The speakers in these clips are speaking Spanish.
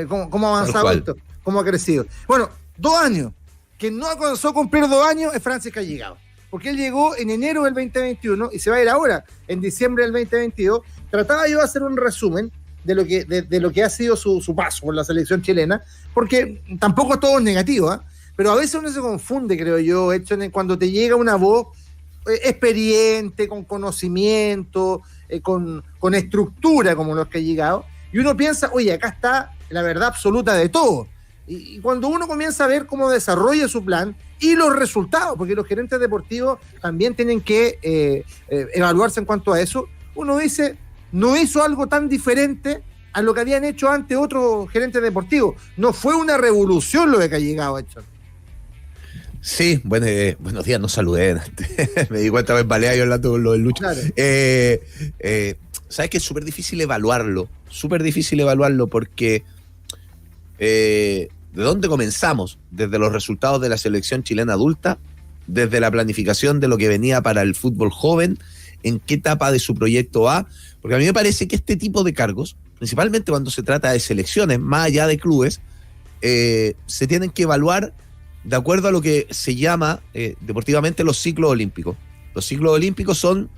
cómo ha avanzado esto, cómo ha crecido. Bueno, 2 años. Quien no alcanzó a cumplir 2 años es Francis Callegado, porque él llegó en enero del 2021 y se va a ir ahora, en diciembre del 2022. Trataba yo de hacer un resumen de lo que ha sido su paso por la selección chilena, porque tampoco todo es negativo, ¿eh? Pero a veces uno se confunde, creo yo, cuando te llega una voz experiente, con conocimiento, con estructura como los que ha llegado, y uno piensa, oye, acá está la verdad absoluta de todo. Y cuando uno comienza a ver cómo desarrolla su plan y los resultados, porque los gerentes deportivos también tienen que evaluarse en cuanto a eso, uno dice, no hizo algo tan diferente a lo que habían hecho antes otros gerentes deportivos. No fue una revolución lo que ha llegado a hecho. Sí, buenos días, no saludé. Me di cuenta, me embalé yo hablando con lo del Lucho. Claro. Sabes que es súper difícil evaluarlo porque ¿de dónde comenzamos? Desde los resultados de la selección chilena adulta, desde la planificación de lo que venía para el fútbol joven, en qué etapa de su proyecto va, porque a mí me parece que este tipo de cargos, principalmente cuando se trata de selecciones, más allá de clubes, se tienen que evaluar de acuerdo a lo que se llama deportivamente los ciclos olímpicos. Los ciclos olímpicos son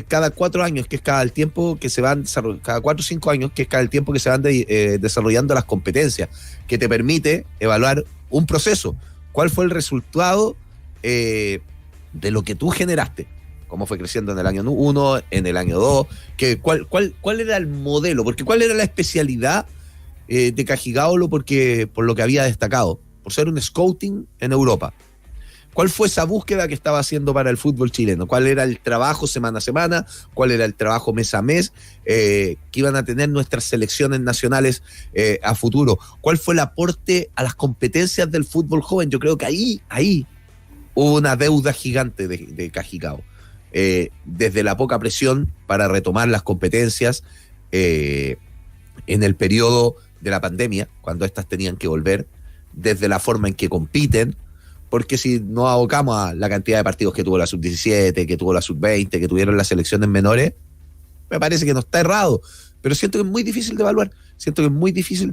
cada 4 años, que es cada el tiempo que se van, cada 4 o 5 años, que es cada el tiempo que se van desarrollando las competencias, que te permite evaluar un proceso. ¿Cuál fue el resultado de lo que tú generaste? ¿Cómo fue creciendo en el año 1, en el año 2? ¿Cuál era el modelo? Porque ¿cuál era la especialidad de Cajigaolo por lo que había destacado? Por ser un scouting en Europa. ¿Cuál fue esa búsqueda que estaba haciendo para el fútbol chileno? ¿Cuál era el trabajo semana a semana? ¿Cuál era el trabajo mes a mes que iban a tener nuestras selecciones nacionales a futuro? ¿Cuál fue el aporte a las competencias del fútbol joven? Yo creo que ahí hubo una deuda gigante de Cajicao. Desde la poca presión para retomar las competencias en el periodo de la pandemia, cuando estas tenían que volver, desde la forma en que compiten, porque si nos abocamos a la cantidad de partidos que tuvo la sub-17, que tuvo la sub-20, que tuvieron las selecciones menores, me parece que no está errado, pero siento que es muy difícil de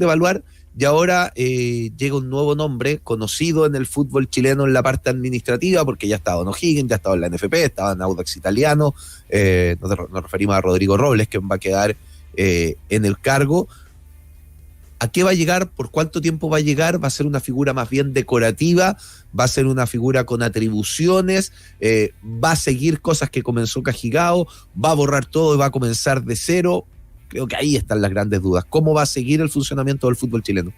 evaluar, y ahora llega un nuevo nombre conocido en el fútbol chileno en la parte administrativa, porque ya estaba en O'Higgins, ya estaba en la NFP, estaba en Audax Italiano, nos referimos a Rodrigo Robles, que va a quedar en el cargo. ¿A qué va a llegar? ¿Por cuánto tiempo va a llegar? ¿Va a ser una figura más bien decorativa? ¿Va a ser una figura con atribuciones? ¿Va a seguir cosas que comenzó Cajigao? ¿Va a borrar todo y va a comenzar de cero? Creo que ahí están las grandes dudas. ¿Cómo va a seguir el funcionamiento del fútbol chileno?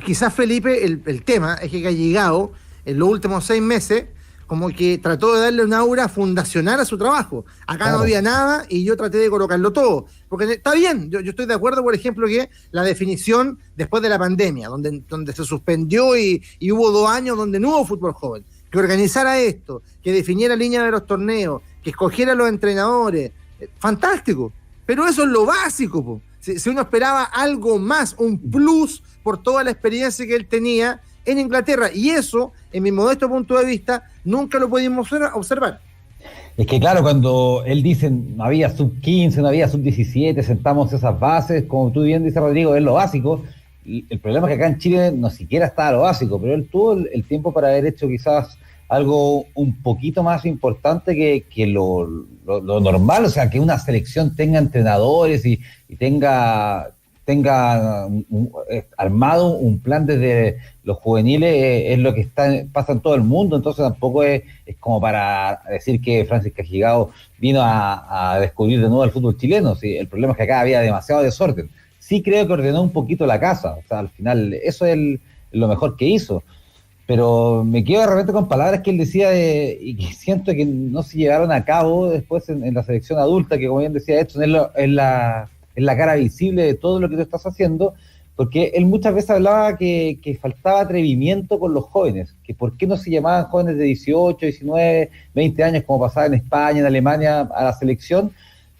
Quizás, Felipe, el tema es que Cajigao en los últimos 6 meses como que trató de darle una aura fundacional a su trabajo. Acá no había nada y yo traté de colocarlo todo. Porque está bien, yo estoy de acuerdo, por ejemplo, que la definición después de la pandemia, donde se suspendió y hubo 2 años donde no hubo fútbol joven, que organizara esto, que definiera línea de los torneos, que escogiera los entrenadores, fantástico. Pero eso es lo básico, po. Si uno esperaba algo más, un plus por toda la experiencia que él tenía en Inglaterra, y eso, en mi modesto punto de vista, nunca lo pudimos observar. Es que claro, cuando él dice no había sub-15, no había sub-17, sentamos esas bases, como tú bien dices, Rodrigo, es lo básico, y el problema es que acá en Chile no siquiera está lo básico, pero él tuvo el tiempo para haber hecho quizás algo un poquito más importante que lo normal, o sea, que una selección tenga entrenadores y tenga armado un plan desde los juveniles, es lo que pasa en todo el mundo, entonces tampoco es como para decir que Francis Cajigao vino a descubrir de nuevo el fútbol chileno. ¿Sí? El problema es que acá había demasiado desorden. Sí creo que ordenó un poquito la casa, o sea, al final eso es lo mejor que hizo, pero me quedo de repente con palabras que él decía y que siento que no se llevaron a cabo después en la selección adulta, que como bien decía Edson, es la cara visible de todo lo que tú estás haciendo, porque él muchas veces hablaba que faltaba atrevimiento con los jóvenes, que por qué no se llamaban jóvenes de 18, 19, 20 años, como pasaba en España, en Alemania, a la selección,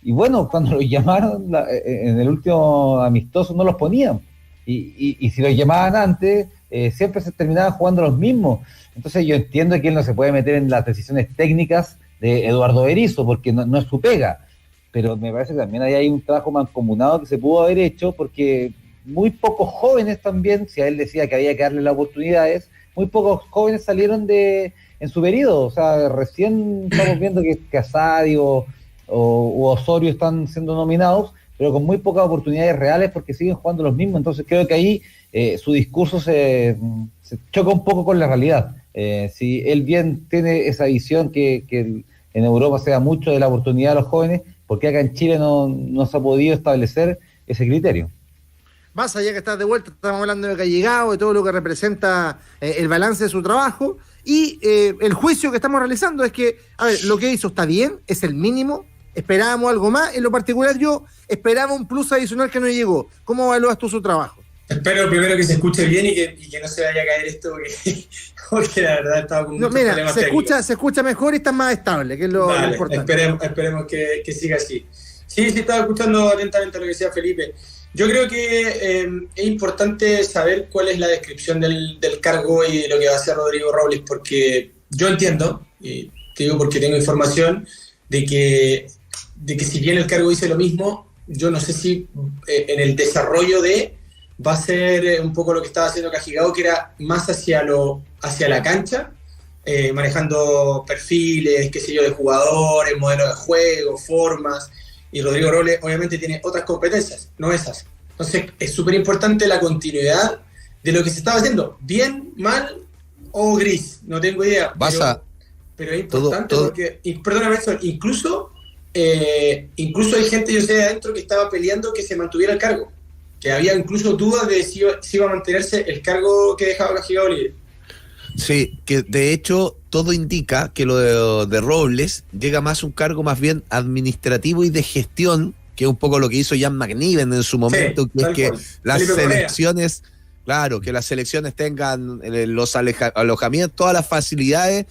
y bueno, cuando los llamaron en el último amistoso no los ponían, y si los llamaban antes, siempre se terminaban jugando los mismos. Entonces yo entiendo que él no se puede meter en las decisiones técnicas de Eduardo Berizzo, porque no es su pega, pero me parece que también hay un trabajo mancomunado que se pudo haber hecho, porque muy pocos jóvenes también, si a él decía que había que darle las oportunidades, muy pocos jóvenes salieron en su periodo. O sea, recién estamos viendo que Asadi o Osorio están siendo nominados, pero con muy pocas oportunidades reales porque siguen jugando los mismos. Entonces creo que ahí su discurso se choca un poco con la realidad. Si él bien tiene esa visión que en Europa se da mucho de la oportunidad a los jóvenes, ¿por qué acá en Chile no se ha podido establecer ese criterio? Más allá que estás de vuelta, estamos hablando de que ha llegado, de todo lo que representa el balance de su trabajo, y el juicio que estamos realizando es que, a ver, lo que hizo está bien, es el mínimo, esperábamos algo más, en lo particular yo esperaba un plus adicional que no llegó. ¿Cómo evalúas tú su trabajo? Espero primero que se escuche bien y que no se vaya a caer esto, porque la verdad estaba con muchos problemas técnicos. Se escucha mejor y está más estable, que es lo importante. Esperemos que siga así. Sí, estaba escuchando atentamente lo que decía Felipe. Yo creo que es importante saber cuál es la descripción del cargo y de lo que va a hacer Rodrigo Robles, porque yo entiendo, y te digo porque tengo información, de que si bien el cargo dice lo mismo, yo no sé si en el desarrollo va a ser un poco lo que estaba haciendo Cajigal, que era más hacia la cancha, manejando perfiles, qué sé yo, de jugadores, modelos de juego, formas. Y Rodrigo Robles obviamente tiene otras competencias, no esas. Entonces es súper importante la continuidad de lo que se estaba haciendo, bien, mal o gris, no tengo idea. Pero es importante porque, perdóname, incluso hay gente, yo sé, de adentro que estaba peleando que se mantuviera el cargo, que había incluso dudas de si iba a mantenerse el cargo que dejaba Cajigal libre. Sí, que de hecho todo indica que lo de Robles llega más un cargo más bien administrativo y de gestión, que es un poco lo que hizo Jan McNiven en su momento, que es que las selecciones, claro, que las selecciones tengan los alojamientos, todas las facilidades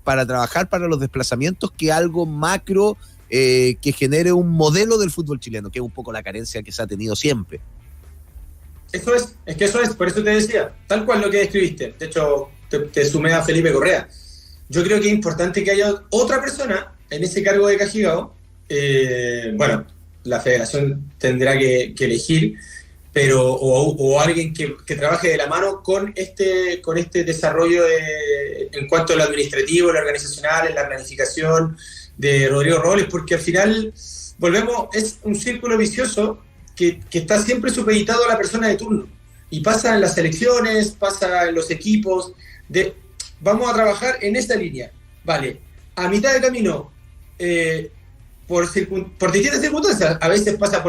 para trabajar para los desplazamientos, que algo macro que genere un modelo del fútbol chileno, que es un poco la carencia que se ha tenido siempre. Eso es, por eso te decía, tal cual lo que describiste. De hecho, te sumé a Felipe Correa. Yo creo que es importante que haya otra persona en ese cargo de Cajigal. Bueno, la federación tendrá que elegir, pero o alguien que trabaje de la mano con este desarrollo en cuanto a lo administrativo, lo organizacional, en la planificación de Rodrigo Robles, porque al final volvemos, es un círculo vicioso que está siempre supeditado a la persona de turno, y pasa en las selecciones, pasa en los equipos, vamos a trabajar en esta línea, vale, a mitad de camino, por distintas circunstancias, a veces pasa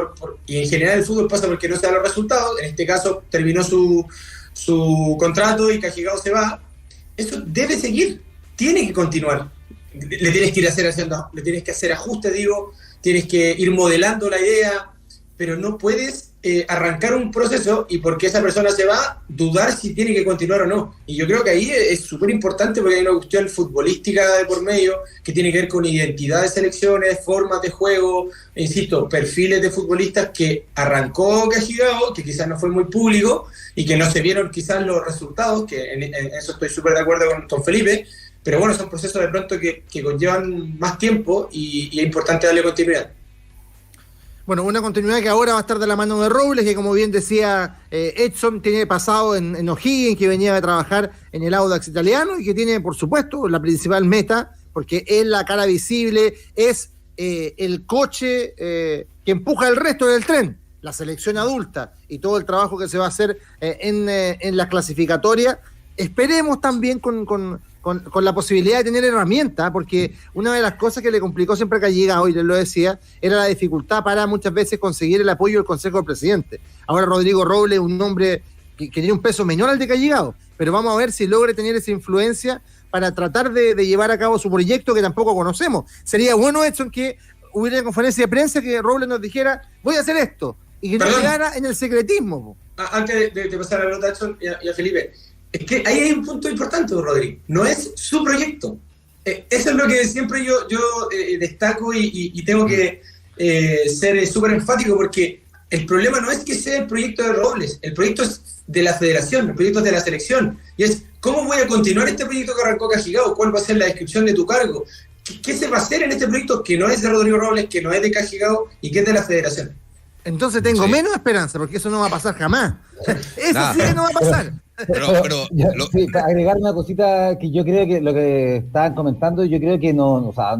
y en general el fútbol pasa porque no se dan los resultados, en este caso terminó su contrato y Cajigal se va, eso debe seguir, tiene que continuar, le tienes que hacer ajustes, tienes que ir modelando la idea, pero no puedes arrancar un proceso y porque esa persona se va, dudar si tiene que continuar o no. Y yo creo que ahí es súper importante porque hay una cuestión futbolística de por medio que tiene que ver con identidad de selecciones, formas de juego, insisto, perfiles de futbolistas que arrancó Cajigal, que quizás no fue muy público y que no se vieron quizás los resultados, que en eso estoy súper de acuerdo con Felipe, pero bueno, son procesos de pronto que conllevan más tiempo y es importante darle continuidad. Bueno, una continuidad que ahora va a estar de la mano de Robles, que como bien decía Edson, tiene pasado en O'Higgins, que venía a trabajar en el Audax italiano y que tiene, por supuesto, la principal meta, porque es la cara visible, es el coche que empuja el resto del tren, la selección adulta y todo el trabajo que se va a hacer en la clasificatoria. Esperemos también con la posibilidad de tener herramientas, porque una de las cosas que le complicó siempre a Cajigal, hoy les lo decía, era la dificultad para muchas veces conseguir el apoyo del Consejo del Presidente. Ahora Rodrigo Robles es un hombre que tiene un peso menor al de Cajigal, pero vamos a ver si logra tener esa influencia para tratar de llevar a cabo su proyecto que tampoco conocemos. Sería bueno, Edson, que hubiera una conferencia de prensa que Robles nos dijera, voy a hacer esto, y que no quedara en el secretismo. Antes de pasar a la nota a Edson y a Felipe, es que ahí hay un punto importante, Rodrigo. No es su proyecto. Eso es lo que siempre yo destaco y tengo que ser súper enfático, porque el problema no es que sea el proyecto de Robles, el proyecto es de la federación, el proyecto es de la selección. Y es, ¿cómo voy a continuar este proyecto que arrancó Cajigal? ¿Cuál va a ser la descripción de tu cargo? ¿Qué se va a hacer en este proyecto que no es de Rodrigo Robles, que no es de Cajigal y que es de la federación? Entonces tengo menos esperanza, porque eso no va a pasar jamás. Eso sí que no va a pasar. Sí, para agregar una cosita que yo creo que lo que estaban comentando, yo creo que no, o sea,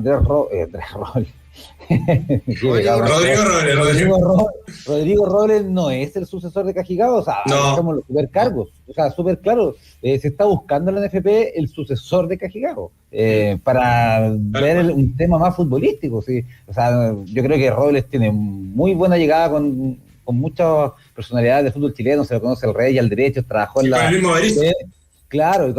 Rodrigo Robles no es el sucesor de Cajigao, o sea, somos los supercargos, o sea, súper claro, se está buscando en la NFP el sucesor de Cajigao, para ver un tema más futbolístico, sí, o sea, yo creo que Robles tiene muy buena llegada con muchas personalidades del fútbol chileno, se lo conoce al rey y al derecho, trabajó en la... Claro, y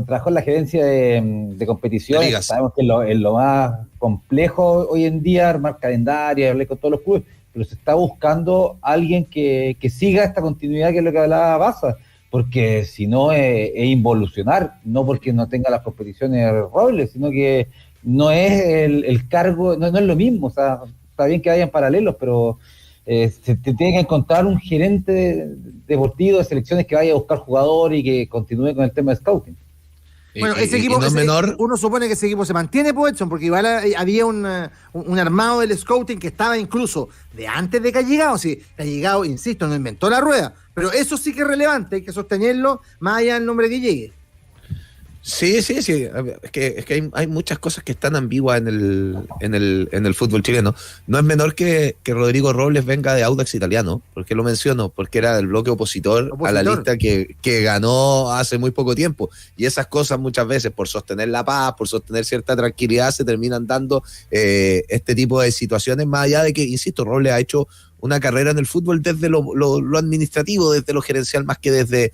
trabajó en la gerencia de competiciones, sabemos que es lo más complejo hoy en día, armar calendario, hablar con todos los clubes, pero se está buscando alguien que siga esta continuidad, que es lo que hablaba Baza, porque si no es involucionar, no porque no tenga las competiciones Robles, sino que no es el cargo, no es lo mismo, o sea, está bien que vayan paralelos, pero... se tiene que encontrar un gerente deportivo de selecciones que vaya a buscar jugadores y que continúe con el tema de scouting. Bueno, ese equipo no es menor. Uno supone que ese equipo se mantiene, pues, Edson, porque igual había un armado del scouting que estaba incluso de antes de Callegado. Sí, Callegado, insisto, no inventó la rueda, pero eso sí que es relevante, hay que sostenerlo más allá del nombre que llegue. Sí. Es que hay muchas cosas que están ambiguas en el fútbol chileno. No es menor que Rodrigo Robles venga de Audax Italiano. ¿Por qué lo menciono? Porque era del bloque opositor a la lista que ganó hace muy poco tiempo. Y esas cosas muchas veces, por sostener la paz, por sostener cierta tranquilidad, se terminan dando este tipo de situaciones, más allá de que, insisto, Robles ha hecho una carrera en el fútbol desde lo administrativo, desde lo gerencial, más que desde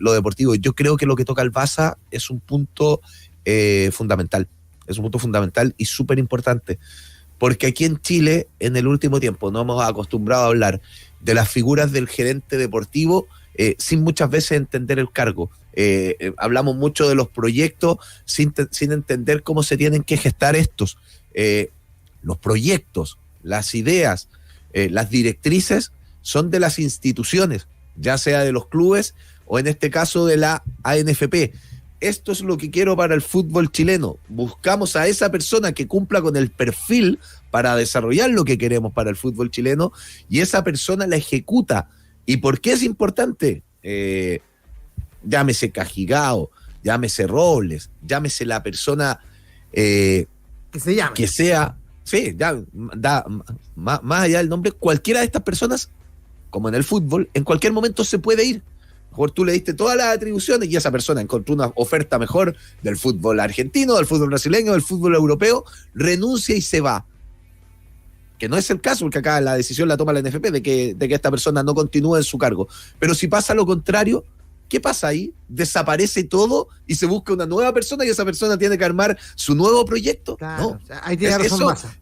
lo deportivo. Yo creo que lo que toca el Baza es un punto fundamental. Es un punto fundamental y súper importante. Porque aquí en Chile, en el último tiempo, nos hemos acostumbrado a hablar de las figuras del gerente deportivo sin muchas veces entender el cargo. Hablamos mucho de los proyectos sin entender cómo se tienen que gestar estos. Los proyectos, las ideas, las directrices son de las instituciones, ya sea de los clubes o en este caso de la ANFP. Esto es lo que quiero para el fútbol chileno. Buscamos a esa persona que cumpla con el perfil para desarrollar lo que queremos para el fútbol chileno y esa persona la ejecuta. ¿Y por qué es importante? Llámese Cajigao, llámese Robles, llámese la persona que se llame. Que sea... Sí, ya da más allá del nombre, cualquiera de estas personas, como en el fútbol, en cualquier momento se puede ir. Mejor tú le diste todas las atribuciones y esa persona encontró una oferta mejor del fútbol argentino, del fútbol brasileño, del fútbol europeo, renuncia y se va. Que no es el caso, porque acá la decisión la toma la NFP de que esta persona no continúe en su cargo. Pero si pasa lo contrario, ¿qué pasa ahí? Desaparece todo y se busca una nueva persona y esa persona tiene que armar su nuevo proyecto. Claro, no, o sea, ahí tiene razón Baza.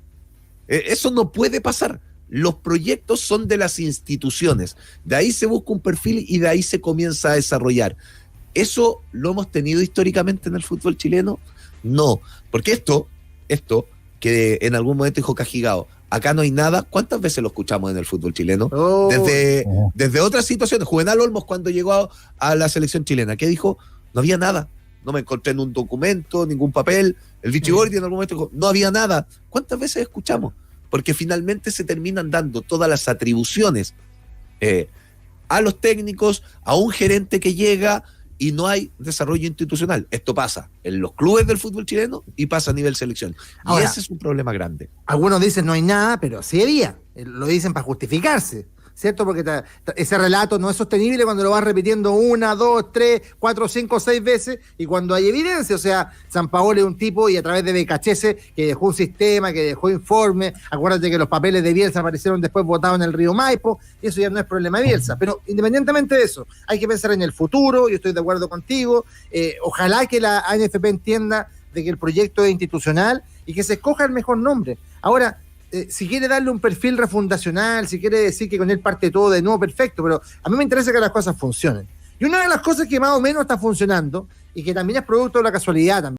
Eso no puede pasar. Los proyectos son de las instituciones. De ahí se busca un perfil y de ahí se comienza a desarrollar. ¿Eso lo hemos tenido históricamente en el fútbol chileno? No, porque esto que en algún momento dijo Cajigao, acá no hay nada. ¿Cuántas veces lo escuchamos en el fútbol chileno? Desde otras situaciones. Juvenal Olmos, cuando llegó a la selección chilena, ¿qué dijo? No había nada. No me encontré en un documento, ningún papel. El Vichy Gordi en algún momento dijo, no había nada. ¿Cuántas veces escuchamos? Porque finalmente se terminan dando todas las atribuciones a los técnicos, a un gerente que llega y no hay desarrollo institucional. Esto pasa en los clubes del fútbol chileno y pasa a nivel selección. Y ahora, ese es un problema grande. Algunos dicen no hay nada, pero sí había. Lo dicen para justificarse, ¿cierto? Porque ese relato no es sostenible cuando lo vas repitiendo 1, 2, 3, 4, 5, 6 veces y cuando hay evidencia. O sea, Sampaoli es un tipo y a través de Becachese que dejó un sistema, que dejó informe. Acuérdate que los papeles de Bielsa aparecieron después botados en el río Maipo y eso ya no es problema de Bielsa. Pero independientemente de eso, hay que pensar en el futuro. Yo estoy de acuerdo contigo. Ojalá que la ANFP entienda de que el proyecto es institucional y que se escoja el mejor nombre. Ahora, si quiere darle un perfil refundacional, si quiere decir que con él parte todo de nuevo, perfecto, pero a mí me interesa que las cosas funcionen. Y una de las cosas que más o menos está funcionando, y que también es producto de la casualidad también,